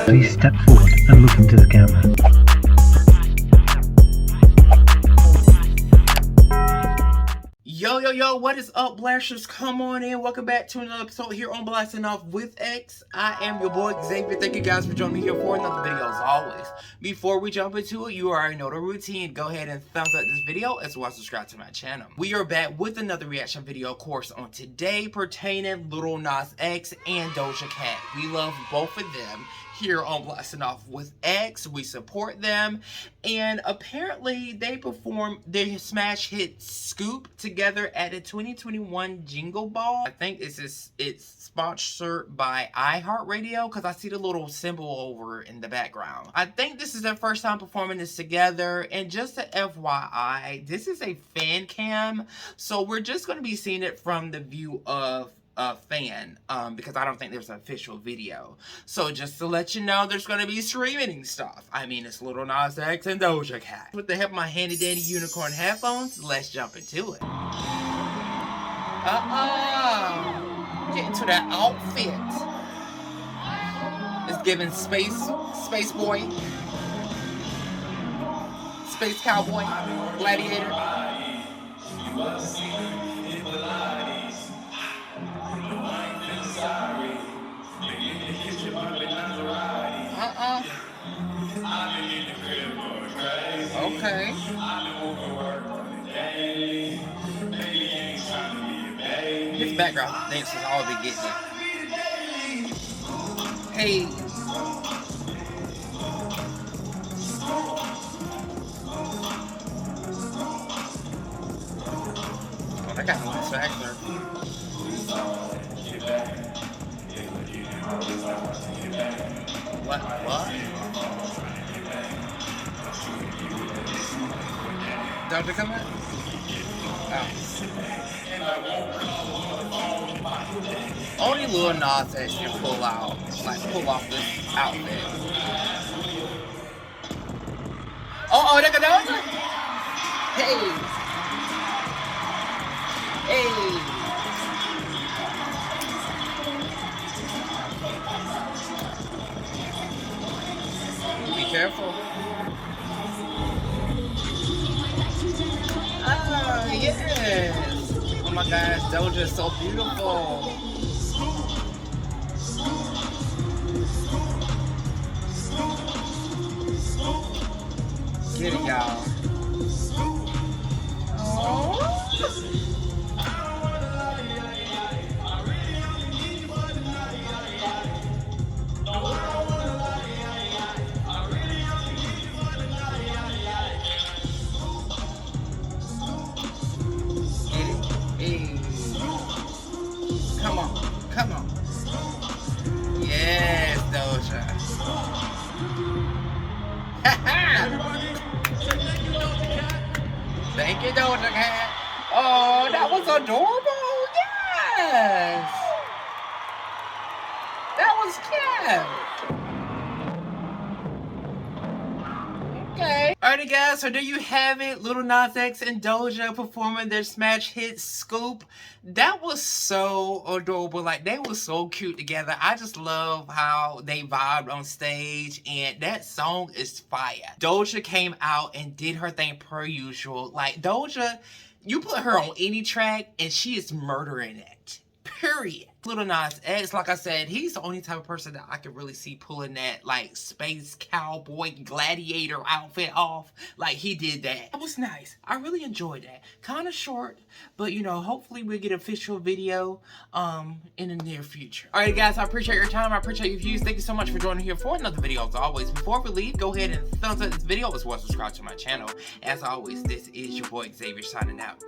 Please step forward and look into the camera. Yo, what is up, Blasters? Come on in. Welcome back to another episode here on Blasting Off with X. I am your boy, Xavier. Thank you guys for joining me here for another video, as always. Before we jump into it, you already know the routine. Go ahead and thumbs up this video, as well as subscribe to my channel. We are back with another reaction video, of course, on today, pertaining LilNasX and Doja Cat. We love both of them here on Blasting Off with X. We support them, and apparently they performed their smash hit Scoop together at the 2021 Jingle Ball. I think it's sponsored by iHeartRadio, because I see the little symbol over in the background. I think this is their first time performing this together, and just a FYI, this is a fan cam, so we're just going to be seeing it from the view of a fan, because I don't think there's an official video. So just to let you know, there's gonna be streaming stuff. I mean, it's LilNasX and Doja Cat. With the help of my handy dandy unicorn headphones, let's jump into it. Get into that outfit. It's giving space boy, space cowboy, gladiator. Okay. His background thanks is all they get me. Hey. Oh, that got a nice factor. What? Doja come in? Oh. Only LilNasX can pull off this outfit. Oh, there goes Doja! Hey! Be careful. Yes! Oh my gosh, Doja is so beautiful. Get it, y'all. Oh. Come on. Yes, Doja. Thank you, Doja Cat. Oh, that was adorable. Yes. That was cute. Okay. Alrighty guys, so there you have it. LilNasX and Doja performing their smash hit Scoop. That was so adorable. Like, they were so cute together. I just love how they vibed on stage, and that song is fire. Doja came out and did her thing per usual. Like, Doja, you put her on any track and she is murdering it. Period. LilNasX, like I said, he's the only type of person that I could really see pulling that, like, space cowboy gladiator outfit off. Like, he did that. It was nice. I really enjoyed that. Kind of short, but, you know, hopefully we'll get an official video in the near future. Alright, guys, I appreciate your time. I appreciate your views. Thank you so much for joining here for another video. As always, before we leave, go ahead and thumbs up this video, as well as subscribe to my channel. As always, this is your boy Xavier signing out.